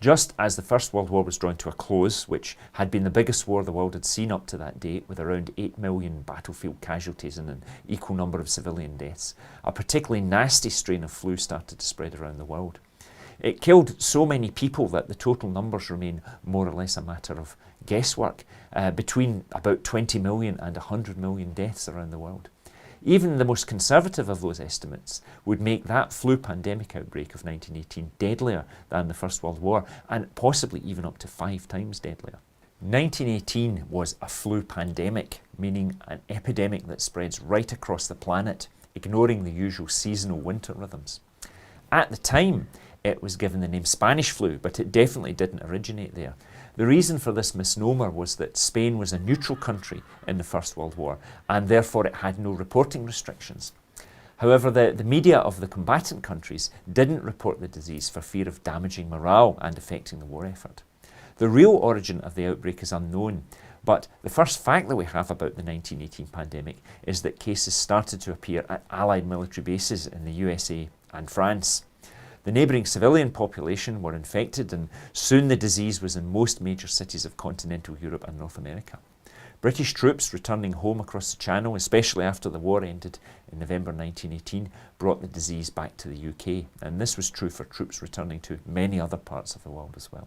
Just as the First World War was drawing to a close, which had been the biggest war the world had seen up to that date, with around 8 million battlefield casualties and an equal number of civilian deaths, a particularly nasty strain of flu started to spread around the world. It killed so many people that the total numbers remain more or less a matter of guesswork, between about 20 million and 100 million deaths around the world. Even the most conservative of those estimates would make that flu pandemic outbreak of 1918 deadlier than the First World War, and possibly even up to 5 times deadlier. 1918 was a flu pandemic, meaning an epidemic that spreads right across the planet, ignoring the usual seasonal winter rhythms. At the time, it was given the name Spanish flu, but it definitely didn't originate there. The reason for this misnomer was that Spain was a neutral country in the First World War, and therefore it had no reporting restrictions. However, the media of the combatant countries didn't report the disease for fear of damaging morale and affecting the war effort. The real origin of the outbreak is unknown, but the first fact that we have about the 1918 pandemic is that cases started to appear at Allied military bases in the USA and France. The neighbouring civilian population were infected, and soon the disease was in most major cities of continental Europe and North America. British troops returning home across the Channel, especially after the war ended in November 1918, brought the disease back to the UK, and this was true for troops returning to many other parts of the world as well.